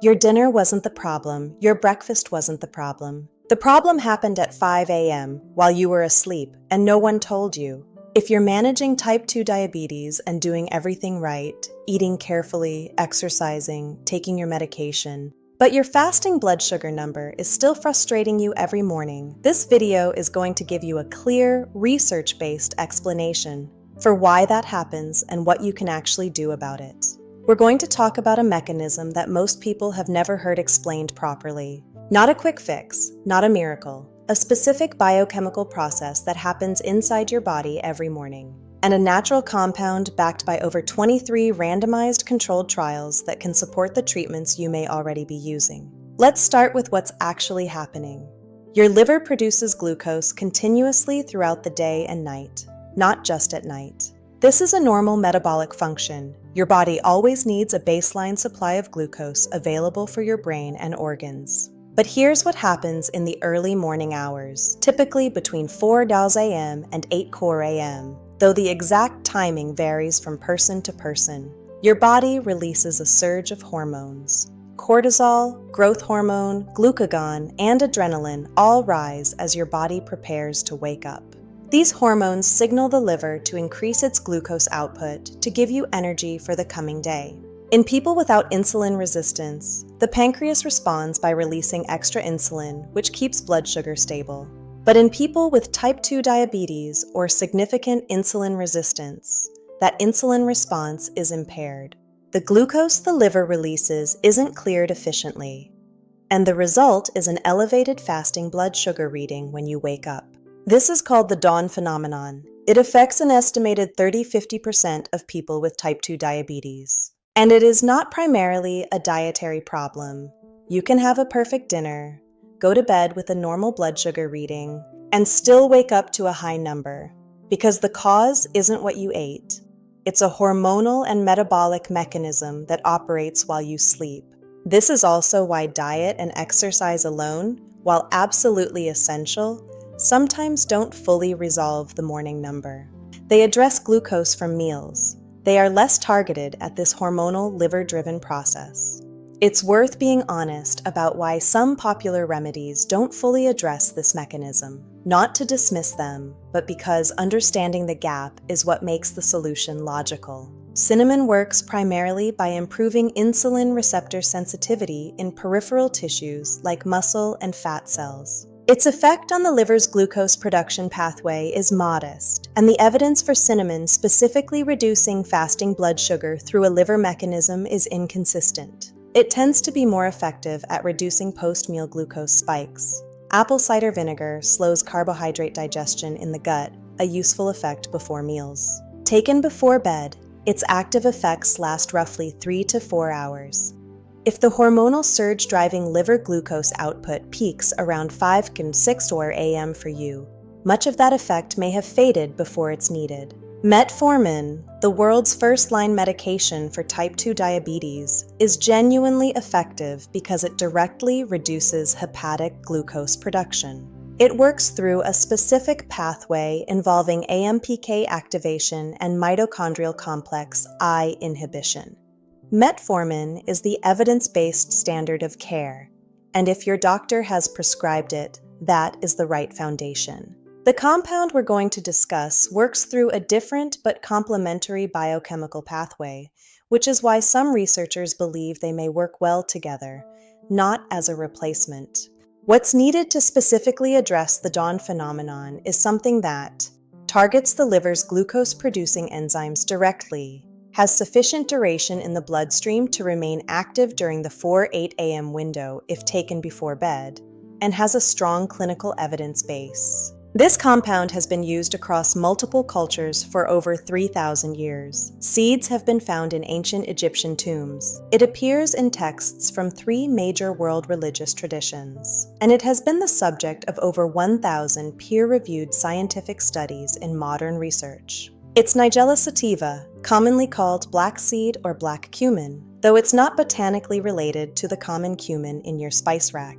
Your dinner wasn't the problem, your breakfast wasn't the problem. The problem happened at 5 a.m. while you were asleep and no one told you. If you're managing type 2 diabetes and doing everything right, eating carefully, exercising, taking your medication, but your fasting blood sugar number is still frustrating you every morning, this video is going to give you a clear, research-based explanation for why that happens and what you can actually do about it. We're going to talk about a mechanism that most people have never heard explained properly. Not a quick fix, not a miracle, a specific biochemical process that happens inside your body every morning, and a natural compound backed by over 23 randomized controlled trials that can support the treatments you may already be using. Let's start with what's actually happening. Your liver produces glucose continuously throughout the day and night, not just at night. This is a normal metabolic function. Your body always needs a baseline supply of glucose available for your brain and organs. But here's what happens in the early morning hours, typically between 4 a.m. and 8 a.m., though the exact timing varies from person to person. Your body releases a surge of hormones. Cortisol, growth hormone, glucagon, and adrenaline all rise as your body prepares to wake up. These hormones signal the liver to increase its glucose output to give you energy for the coming day. In people without insulin resistance, the pancreas responds by releasing extra insulin, which keeps blood sugar stable. But in people with type 2 diabetes or significant insulin resistance, that insulin response is impaired. The glucose the liver releases isn't cleared efficiently, and the result is an elevated fasting blood sugar reading when you wake up. This is called the dawn phenomenon. It affects an estimated 30–50% of people with type 2 diabetes. And it is not primarily a dietary problem. You can have a perfect dinner, go to bed with a normal blood sugar reading, and still wake up to a high number. Because the cause isn't what you ate. It's a hormonal and metabolic mechanism that operates while you sleep. This is also why diet and exercise alone, while absolutely essential, sometimes don't fully resolve the morning number. They address glucose from meals. They are less targeted at this hormonal liver-driven process. It's worth being honest about why some popular remedies don't fully address this mechanism. Not to dismiss them, but because understanding the gap is what makes the solution logical. Cinnamon works primarily by improving insulin receptor sensitivity in peripheral tissues like muscle and fat cells. Its effect on the liver's glucose production pathway is modest, and the evidence for cinnamon specifically reducing fasting blood sugar through a liver mechanism is inconsistent. It tends to be more effective at reducing post-meal glucose spikes. Apple cider vinegar slows carbohydrate digestion in the gut, a useful effect before meals. Taken before bed, its active effects last roughly 3 to 4 hours. If the hormonal surge driving liver glucose output peaks around 5 and 6 a.m. for you, much of that effect may have faded before it's needed. Metformin, the world's first-line medication for type 2 diabetes, is genuinely effective because it directly reduces hepatic glucose production. It works through a specific pathway involving AMPK activation and mitochondrial complex I inhibition. Metformin is the evidence-based standard of care, and if your doctor has prescribed it, that is the right foundation. The compound we're going to discuss works through a different but complementary biochemical pathway, which is why some researchers believe they may work well together, not as a replacement. What's needed to specifically address the dawn phenomenon is something that targets the liver's glucose-producing enzymes directly, has sufficient duration in the bloodstream to remain active during the 4–8 a.m. window if taken before bed, and has a strong clinical evidence base. This compound has been used across multiple cultures for over 3,000 years. Seeds have been found in ancient Egyptian tombs. It appears in texts from 3 major world religious traditions, and it has been the subject of over 1,000 peer-reviewed scientific studies in modern research. It's Nigella sativa, commonly called black seed or black cumin, though it's not botanically related to the common cumin in your spice rack.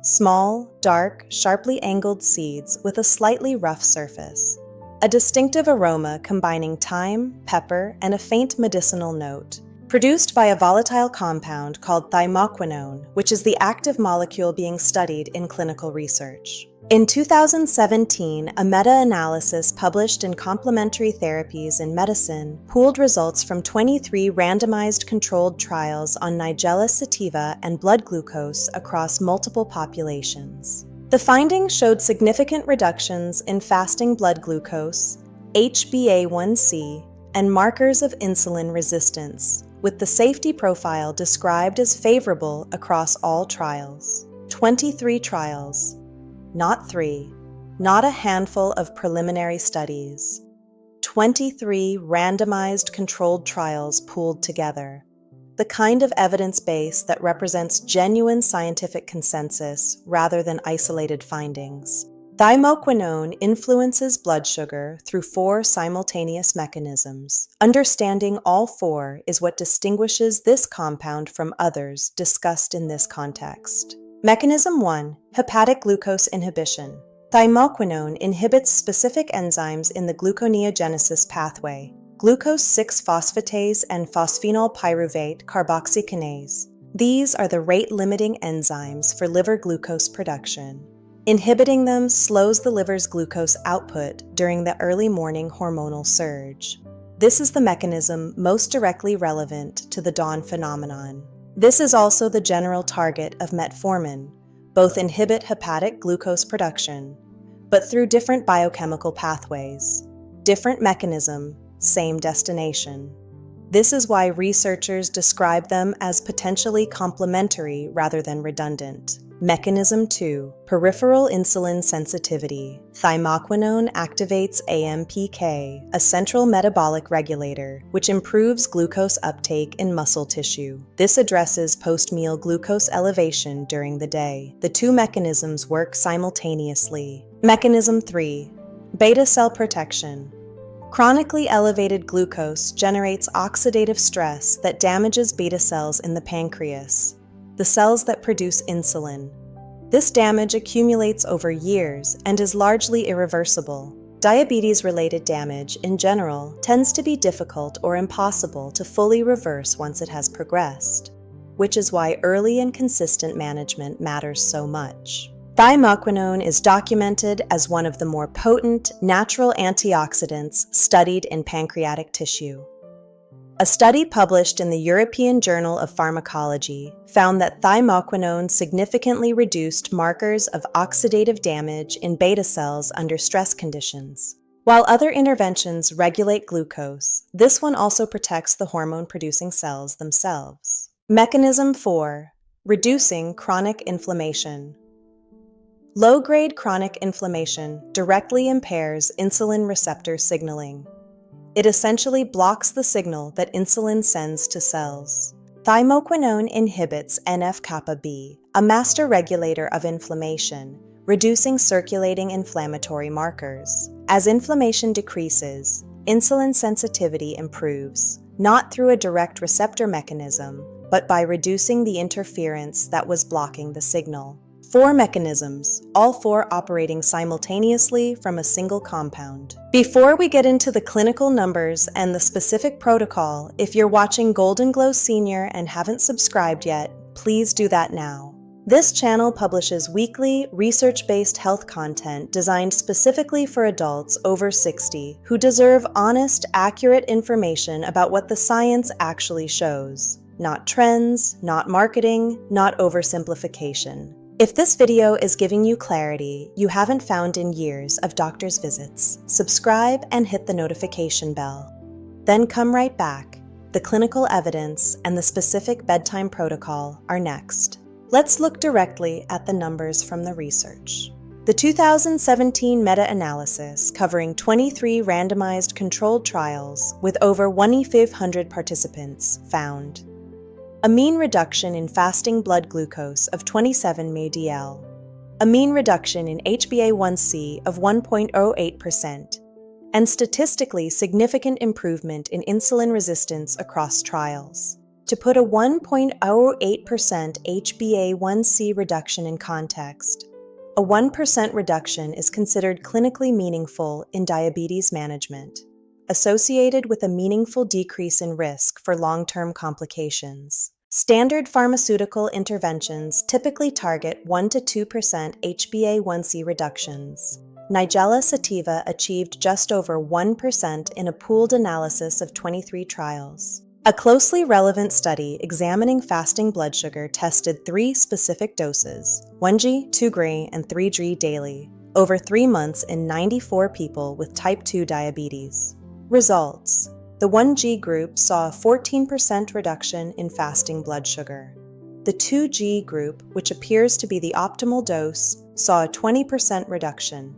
Small, dark, sharply angled seeds with a slightly rough surface. A distinctive aroma combining thyme, pepper, and a faint medicinal note. produced by a volatile compound called thymoquinone, which is the active molecule being studied in clinical research. In 2017, a meta-analysis published in Complementary Therapies in Medicine pooled results from 23 randomized controlled trials on Nigella sativa and blood glucose across multiple populations. The findings showed significant reductions in fasting blood glucose, HbA1c, and markers of insulin resistance, with the safety profile described as favorable across all trials. 23 trials. Not 3, not a handful of preliminary studies. 23 randomized controlled trials pooled together. The kind of evidence base that represents genuine scientific consensus rather than isolated findings. Thymoquinone influences blood sugar through 4 simultaneous mechanisms. Understanding all 4 is what distinguishes this compound from others discussed in this context. Mechanism 1. Hepatic glucose inhibition. Thymoquinone inhibits specific enzymes in the gluconeogenesis pathway, glucose 6-phosphatase and phosphenol pyruvate carboxykinase. These are the rate-limiting enzymes for liver glucose production. Inhibiting them slows the liver's glucose output during the early morning hormonal surge. This is the mechanism most directly relevant to the dawn phenomenon. This is also the general target of metformin. Both inhibit hepatic glucose production, but through different biochemical pathways. Different mechanism, same destination. This is why researchers describe them as potentially complementary rather than redundant. Mechanism 2. Peripheral insulin sensitivity. Thymoquinone activates AMPK, a central metabolic regulator, which improves glucose uptake in muscle tissue. This addresses post-meal glucose elevation during the day. The 2 mechanisms work simultaneously. Mechanism 3. Beta cell protection. Chronically elevated glucose generates oxidative stress that damages beta cells in the pancreas, the cells that produce insulin. This damage accumulates over years and is largely irreversible. Diabetes-related damage, in general, tends to be difficult or impossible to fully reverse once it has progressed, which is why early and consistent management matters so much. Thymoquinone is documented as one of the more potent natural antioxidants studied in pancreatic tissue. A study published in the European Journal of Pharmacology found that thymoquinone significantly reduced markers of oxidative damage in beta cells under stress conditions. While other interventions regulate glucose, this one also protects the hormone-producing cells themselves. Mechanism 4. Reducing chronic inflammation. Low-grade chronic inflammation directly impairs insulin receptor signaling. It essentially blocks the signal that insulin sends to cells. Thymoquinone inhibits NF-kappa B, a master regulator of inflammation, reducing circulating inflammatory markers. As inflammation decreases, insulin sensitivity improves, not through a direct receptor mechanism, but by reducing the interference that was blocking the signal. 4 mechanisms, all 4 operating simultaneously from a single compound. Before we get into the clinical numbers and the specific protocol, if you're watching Golden Glow Senior and haven't subscribed yet, please do that now. This channel publishes weekly, research-based health content designed specifically for adults over 60 who deserve honest, accurate information about what the science actually shows. Not trends, not marketing, not oversimplification. If this video is giving you clarity you haven't found in years of doctor's visits, subscribe and hit the notification bell. Then come right back. The clinical evidence and the specific bedtime protocol are next. Let's look directly at the numbers from the research. The 2017 meta-analysis covering 23 randomized controlled trials with over 1,500 participants found a mean reduction in fasting blood glucose of 27 mdl, a mean reduction in HbA1c of 1.08%, and statistically significant improvement in insulin resistance across trials. To put a 1.08% HbA1c reduction in context, a 1% reduction is considered clinically meaningful in diabetes management. associated with a meaningful decrease in risk for long-term complications. Standard pharmaceutical interventions typically target 1 to 2% HbA1c reductions. Nigella sativa achieved just over 1% in a pooled analysis of 23 trials. A closely relevant study examining fasting blood sugar tested 3 specific doses, 1g, 2g, and 3g daily, over 3 months in 94 people with type 2 diabetes. Results: the 1g group saw a 14% reduction in fasting blood sugar. The 2g group, which appears to be the optimal dose, saw a 20% reduction.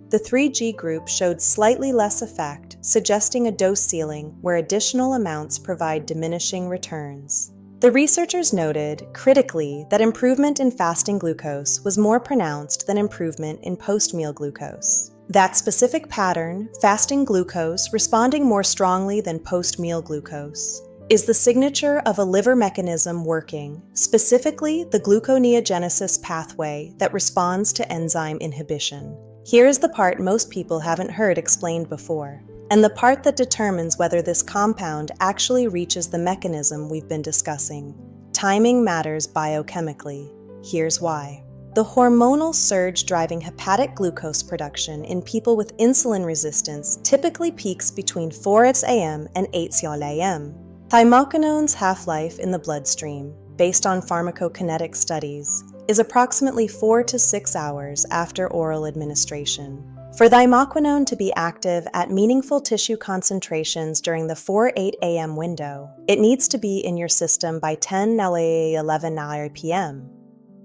The 3g group showed slightly less effect, suggesting a dose ceiling where additional amounts provide diminishing returns. The researchers noted, critically, that improvement in fasting glucose was more pronounced than improvement in post-meal glucose. That specific pattern, fasting glucose responding more strongly than post-meal glucose, is the signature of a liver mechanism working, specifically the gluconeogenesis pathway that responds to enzyme inhibition. Here is the part most people haven't heard explained before, and the part that determines whether this compound actually reaches the mechanism we've been discussing. Timing matters biochemically. Here's why. The hormonal surge driving hepatic glucose production in people with insulin resistance typically peaks between 4 a.m. and 8 a.m. Thymoquinone's half-life in the bloodstream, based on pharmacokinetic studies, is approximately 4 to 6 hours after oral administration. For thymoquinone to be active at meaningful tissue concentrations during the 4-8 a.m. window, it needs to be in your system by 10-11 p.m.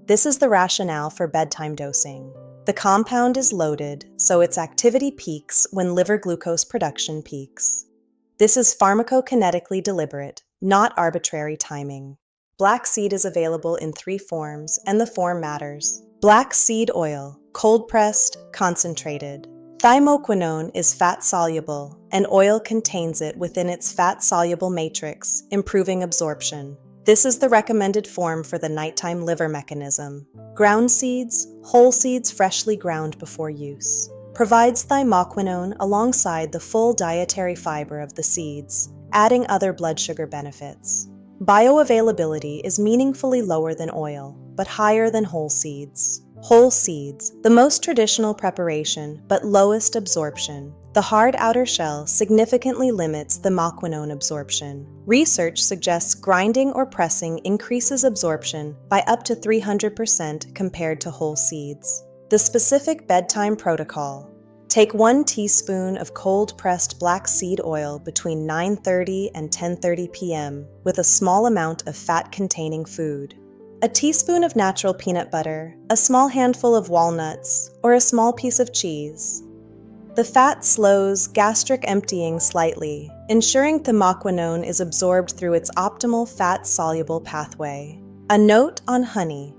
This is the rationale for bedtime dosing. The compound is loaded, so its activity peaks when liver glucose production peaks. This is pharmacokinetically deliberate, not arbitrary timing. Black seed is available in 3 forms, and the form matters. Black seed oil, cold-pressed, concentrated. Thymoquinone is fat-soluble, and oil contains it within its fat-soluble matrix, improving absorption. This is the recommended form for the nighttime liver mechanism. Ground seeds, whole seeds freshly ground before use, provides thymoquinone alongside the full dietary fiber of the seeds, adding other blood sugar benefits. Bioavailability is meaningfully lower than oil, but higher than whole seeds. Whole seeds, the most traditional preparation but lowest absorption. The hard outer shell significantly limits thymoquinone absorption. Research suggests grinding or pressing increases absorption by up to 300% compared to whole seeds. The specific bedtime protocol. Take 1 teaspoon of cold-pressed black seed oil between 9:30 and 10:30 p.m. with a small amount of fat-containing food. A teaspoon of natural peanut butter, a small handful of walnuts, or a small piece of cheese. The fat slows gastric emptying slightly, ensuring thymoquinone is absorbed through its optimal fat-soluble pathway. A note on honey.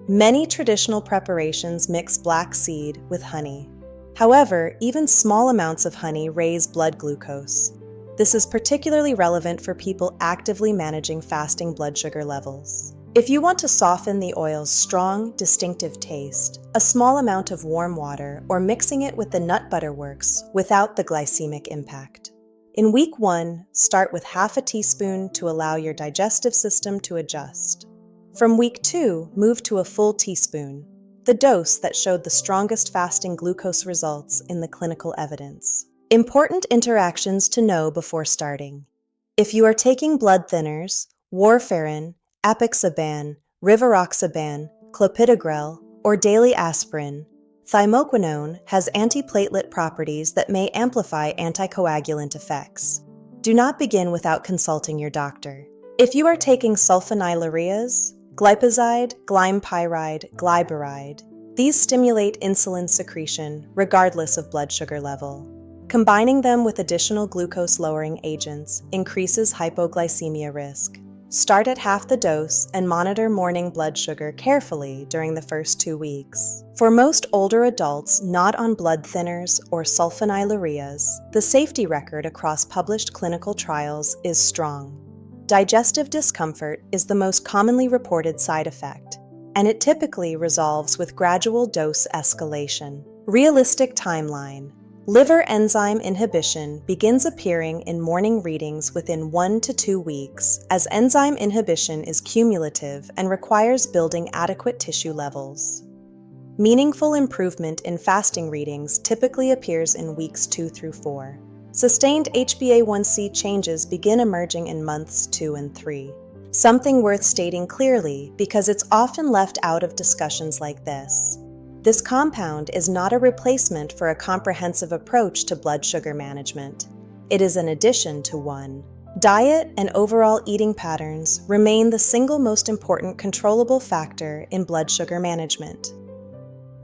Many traditional preparations mix black seed with honey. However, even small amounts of honey raise blood glucose. This is particularly relevant for people actively managing fasting blood sugar levels. If you want to soften the oil's strong, distinctive taste, a small amount of warm water or mixing it with the nut butter works without the glycemic impact. In week 1, start with half a teaspoon to allow your digestive system to adjust. From week 2, move to a full teaspoon, the dose that showed the strongest fasting glucose results in the clinical evidence. Important interactions to know before starting. If you are taking blood thinners, warfarin, apixaban, rivaroxaban, clopidogrel, or daily aspirin, thymoquinone has antiplatelet properties that may amplify anticoagulant effects. Do not begin without consulting your doctor. If you are taking sulfonylureas, glipizide, glympyride, glyburide, these stimulate insulin secretion regardless of blood sugar level. Combining them with additional glucose-lowering agents increases hypoglycemia risk. Start at half the dose and monitor morning blood sugar carefully during the first 2 weeks. For most older adults not on blood thinners or sulfonylureas, the safety record across published clinical trials is strong. Digestive discomfort is the most commonly reported side effect, and it typically resolves with gradual dose escalation. Realistic timeline. Liver enzyme inhibition begins appearing in morning readings within 1 to 2 weeks, as enzyme inhibition is cumulative and requires building adequate tissue levels. Meaningful improvement in fasting readings typically appears in weeks 2 through 4. Sustained HbA1c changes begin emerging in months 2 and 3. Something worth stating clearly because it's often left out of discussions like this. This compound is not a replacement for a comprehensive approach to blood sugar management. It is an addition to one. Diet and overall eating patterns remain the single most important controllable factor in blood sugar management.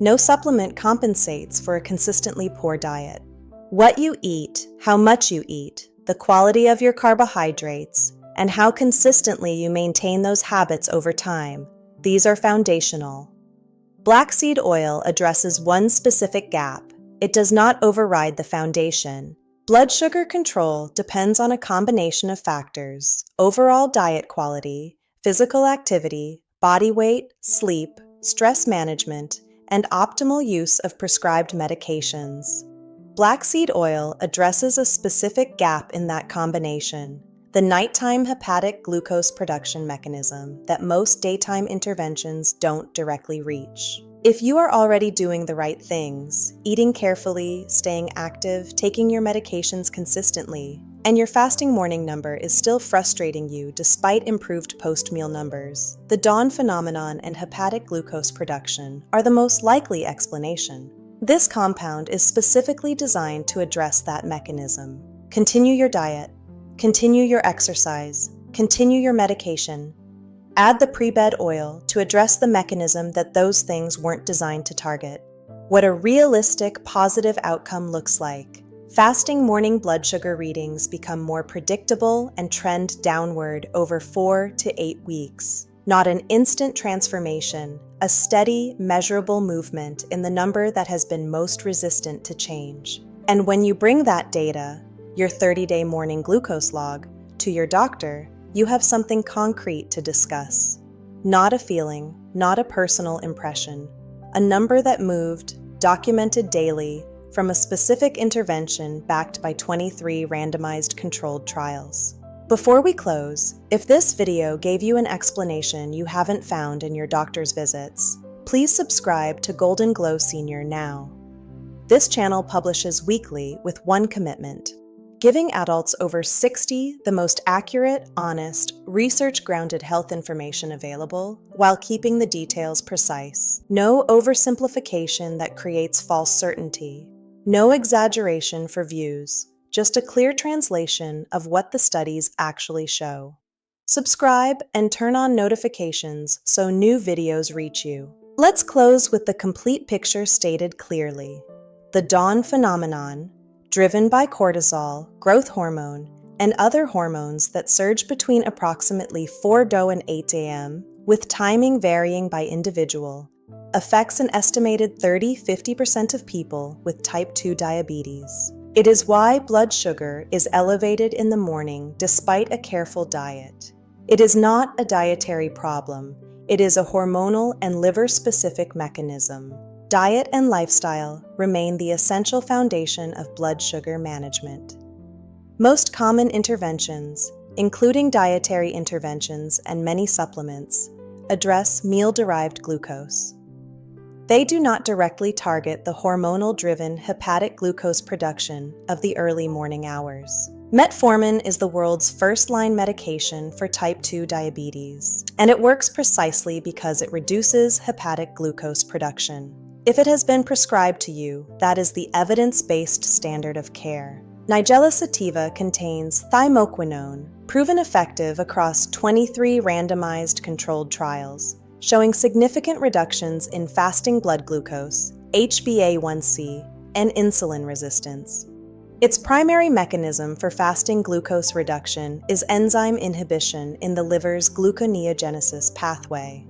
No supplement compensates for a consistently poor diet. What you eat, how much you eat, the quality of your carbohydrates, and how consistently you maintain those habits over time, these are foundational. Black seed oil addresses one specific gap. It does not override the foundation. Blood sugar control depends on a combination of factors: overall diet quality, physical activity, body weight, sleep, stress management, and optimal use of prescribed medications. Black seed oil addresses a specific gap in that combination: the nighttime hepatic glucose production mechanism that most daytime interventions don't directly reach. If you are already doing the right things, eating carefully, staying active, taking your medications consistently, and your fasting morning number is still frustrating you despite improved post-meal numbers, the dawn phenomenon and hepatic glucose production are the most likely explanation. This compound is specifically designed to address that mechanism. Continue your diet. Continue your exercise. Continue your medication. Add the pre-bed oil to address the mechanism that those things weren't designed to target. What a realistic, positive outcome looks like. Fasting morning blood sugar readings become more predictable and trend downward over 4 to 8 weeks. Not an instant transformation, a steady, measurable movement in the number that has been most resistant to change. And when you bring that data, your 30-day morning glucose log, to your doctor, you have something concrete to discuss. Not a feeling, not a personal impression. A number that moved, documented daily, from a specific intervention backed by 23 randomized controlled trials. Before we close, if this video gave you an explanation you haven't found in your doctor's visits, please subscribe to Golden Glow Senior now. This channel publishes weekly with one commitment: giving adults over 60 the most accurate, honest, research-grounded health information available while keeping the details precise. No oversimplification that creates false certainty. No exaggeration for views. Just a clear translation of what the studies actually show. Subscribe and turn on notifications so new videos reach you. Let's close with the complete picture stated clearly. The dawn phenomenon, driven by cortisol, growth hormone, and other hormones that surge between approximately 4 and 8 a.m., with timing varying by individual, affects an estimated 30–50% of people with type 2 diabetes. It is why blood sugar is elevated in the morning despite a careful diet. It is not a dietary problem. It is a hormonal and liver-specific mechanism. Diet and lifestyle remain the essential foundation of blood sugar management. Most common interventions, including dietary interventions and many supplements, address meal-derived glucose. They do not directly target the hormonal-driven hepatic glucose production of the early morning hours. Metformin is the world's first-line medication for type 2 diabetes, and it works precisely because it reduces hepatic glucose production. If it has been prescribed to you, that is the evidence-based standard of care. Nigella sativa contains thymoquinone, proven effective across 23 randomized controlled trials, showing significant reductions in fasting blood glucose, HbA1c, and insulin resistance. Its primary mechanism for fasting glucose reduction is enzyme inhibition in the liver's gluconeogenesis pathway,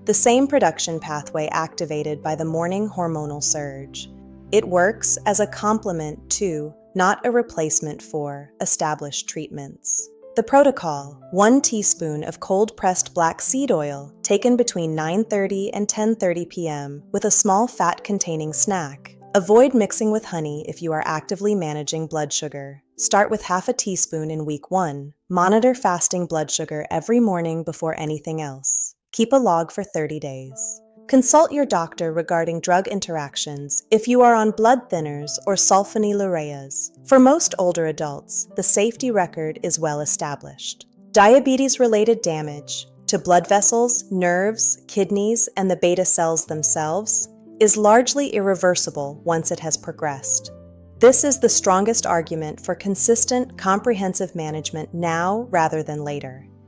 the same production pathway activated by the morning hormonal surge. It works as a complement to, not a replacement for, established treatments. The protocol: 1 teaspoon of cold-pressed black seed oil taken between 9:30 and 10:30 p.m. with a small fat-containing snack, Avoid mixing with honey if you are actively managing blood sugar. Start with half a teaspoon in week 1. Monitor fasting blood sugar every morning before anything else. Keep a log for 30 days. Consult your doctor regarding drug interactions if you are on blood thinners or sulfonylureas. For most older adults, the safety record is well established. Diabetes-related damage to blood vessels, nerves, kidneys, and the beta cells themselves is largely irreversible once it has progressed. This is the strongest argument for consistent, comprehensive management now rather than later.